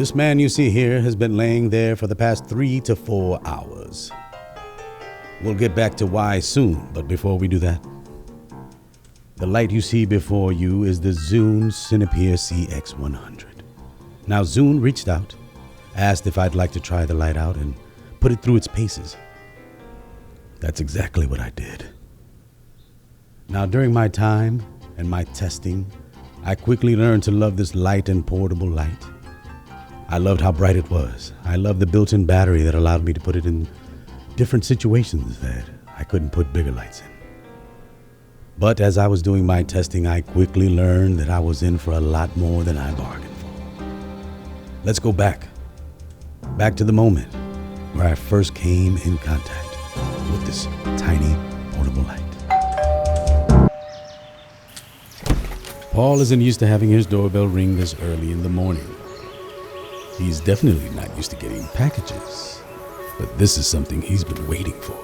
This man you see here has been laying there for the past 3 to 4 hours. We'll get back to why soon, but before we do that, the light you see before you is the ZHIYUN Cinepeer CX100. Now, ZHIYUN reached out, asked if I'd like to try the light out and put it through its paces. That's exactly what I did. Now, during my time and my testing, I quickly learned to love this light and portable light. I loved how bright it was. I loved the built-in battery that allowed me to put it in different situations that I couldn't put bigger lights in. But as I was doing my testing, I quickly learned that I was in for a lot more than I bargained for. Let's go back to the moment where I first came in contact with this tiny portable light. Paul isn't used to having his doorbell ring this early in the morning. He's definitely not used to getting packages, but this is something he's been waiting for.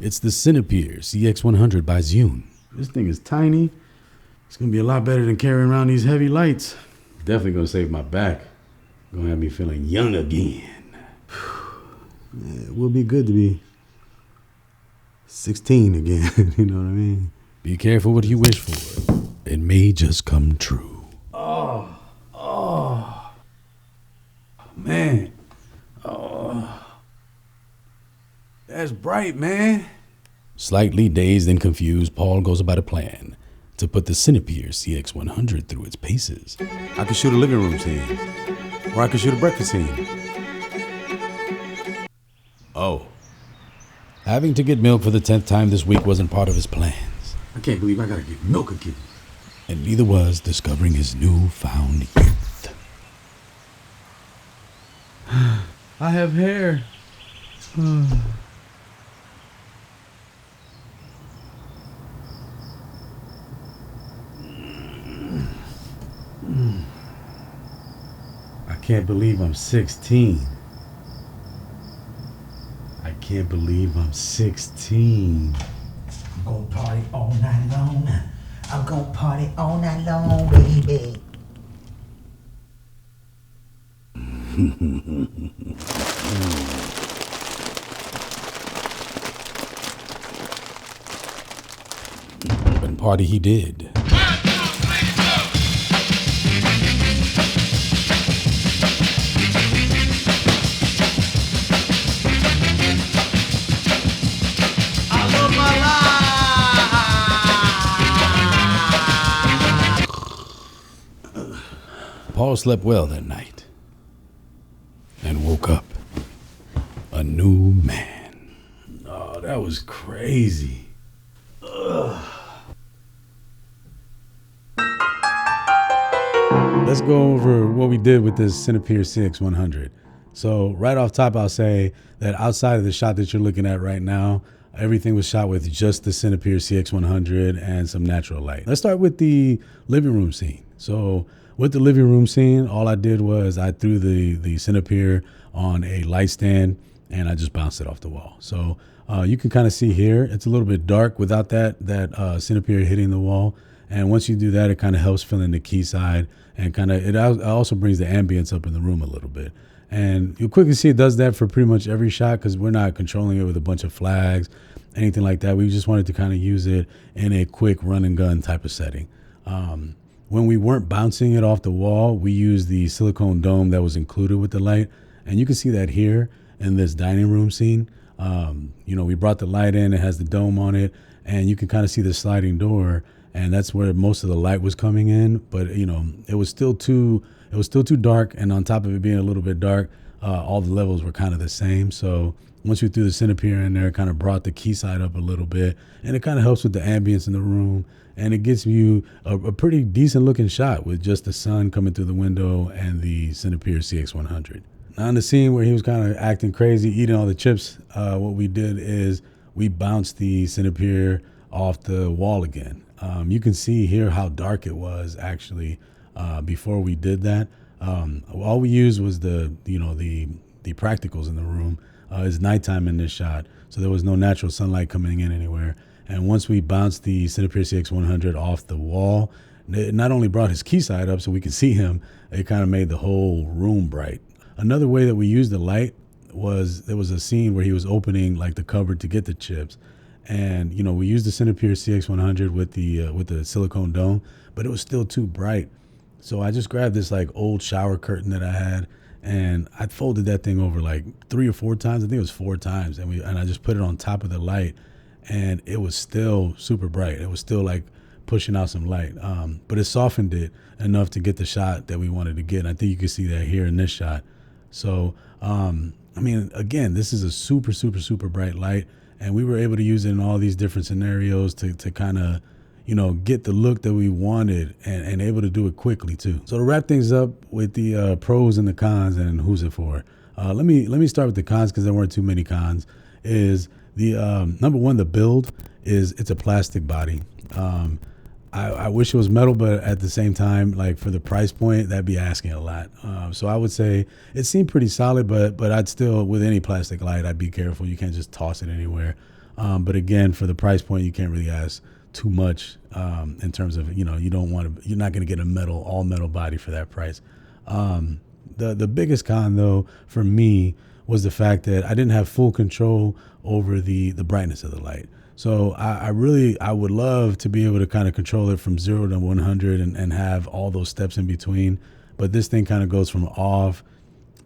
It's the Cinepeer CX100 by ZHIYUN. This thing is tiny. It's gonna be a lot better than carrying around these heavy lights. Definitely gonna save my back. Gonna have me feeling young again. It will be good to be 16 again, you know what I mean? Be careful what you wish for. It may just come true. Man. That's bright, man. Slightly dazed and confused, Paul goes about a plan to put the Cinepeer CX100 through its paces. I could shoot a living room scene, or I could shoot a breakfast scene. Oh. Having to get milk for the 10th time this week wasn't part of his plans. I can't believe I gotta get milk again. And neither was discovering his newfound youth. I have hair. I can't believe I'm 16. I can't believe I'm 16. I'm gonna party all night long. I'm gonna party all night long, baby. And party he did. Paul slept well that night and woke up a new man. Oh, that was crazy. Ugh. Let's go over what we did with this Cinepeer CX100. So right off top, I'll say that outside of the shot that you're looking at right now, everything was shot with just the Cinepeer CX100 and some natural light. Let's start with the living room scene. So with the living room scene, all I did was I threw the Cinepeer on a light stand and I just bounced it off the wall. So you can kind of see here, it's a little bit dark without that Cinepeer hitting the wall. And once you do that, it kind of helps fill in the key side and kind of, it also brings the ambience up in the room a little bit. And you'll quickly see it does that for pretty much every shot because we're not controlling it with a bunch of flags, anything like that. We just wanted to kind of use it in a quick run and gun type of setting. When we weren't bouncing it off the wall, we used the silicone dome that was included with the light. And you can see that here in this dining room scene. We brought the light in, it has the dome on it, and you can kind of see the sliding door. And that's where most of the light was coming in. But, it was still too dark. And on top of it being a little bit dark, all the levels were kind of the same. So once we threw the Cinepeer in there, it kind of brought the key side up a little bit. And it kind of helps with the ambience in the room. And it gives you a pretty decent looking shot with just the sun coming through the window and the Cinepeer CX100. Now in the scene where he was kind of acting crazy, eating all the chips, what we did is we bounced the Cinepeer off the wall again. You can see here how dark it was actually before we did that. All we used was the practicals in the room. It's nighttime in this shot, so there was no natural sunlight coming in anywhere. And once we bounced the Cinepeer CX100 off the wall, it not only brought his key side up so we could see him, it kind of made the whole room bright. Another way that we used the light was there was a scene where he was opening like the cupboard to get the chips. And, you know, we used the Cinepeer CX100 with the silicone dome, but it was still too bright. So I just grabbed this like old shower curtain that I had, and I folded that thing over like 3 or 4 times. I think it was 4 times. And I just put it on top of the light, and it was still super bright. It was still like pushing out some light. But it softened it enough to get the shot that we wanted to get. And I think you can see that here in this shot. So, I mean, again, this is a super, super, super bright light. And we were able to use it in all these different scenarios to kind of, you know, get the look that we wanted and able to do it quickly too. So to wrap things up with the pros and the cons and who's it for, let me start with the cons because there weren't too many cons. Is the number one, the build it's a plastic body. I wish it was metal, but at the same time, like for the price point, that'd be asking a lot. So I would say it seemed pretty solid, but I'd still, with any plastic light, I'd be careful. You can't just toss it anywhere. But again, for the price point, you can't really ask too much in terms of, you know, you're not going to get a all metal body for that price. The biggest con though for me was the fact that I didn't have full control over the brightness of the light. So I would love to be able to kind of control it from 0 to 100 and have all those steps in between. But this thing kind of goes from off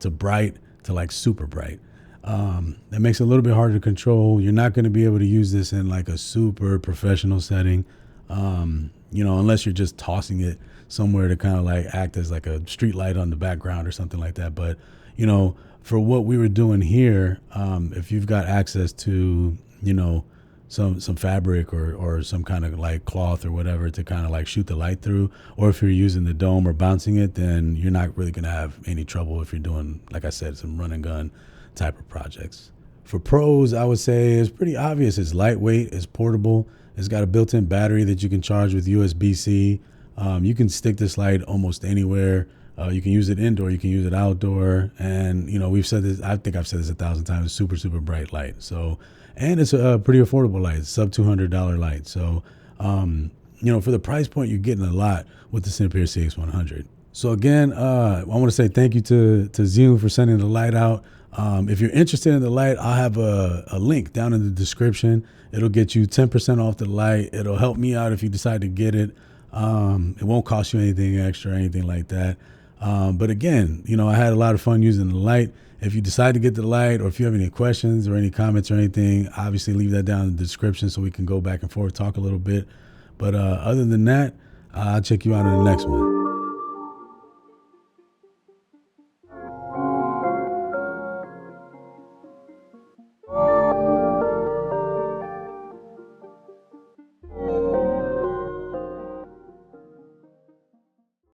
to bright to like super bright. That makes it a little bit harder to control. You're not going to be able to use this in like a super professional setting, you know, unless you're just tossing it somewhere to kind of like act as like a street light on the background or something like that. But, you know, for what we were doing here, if you've got access to, you know, some fabric or some kind of like cloth or whatever to kind of like shoot the light through, or if you're using the dome or bouncing it, then you're not really going to have any trouble if you're doing, like I said, some run and gun type of projects. For pros, I would say it's pretty obvious. It's lightweight, it's portable, it's got a built-in battery that you can charge with USB-C. You can stick this light almost anywhere. You can use it indoor, you can use it outdoor. And, you know, we've said this, I think I've said this 1,000 times, super, super bright light. So, and it's a pretty affordable light, sub $200 light. So, you know, for the price point, you're getting a lot with the Cinepeer CX100. So again, I want to say thank you to ZHIYUN for sending the light out. If you're interested in the light, I'll have a link down in the description. It'll get you 10% off the light. It'll help me out if you decide to get it. It won't cost you anything extra or anything like that. But again, you know, I had a lot of fun using the light. If you decide to get the light, or if you have any questions or any comments or anything, obviously leave that down in the description so we can go back and forth, talk a little bit. But other than that, I'll check you out in the next one.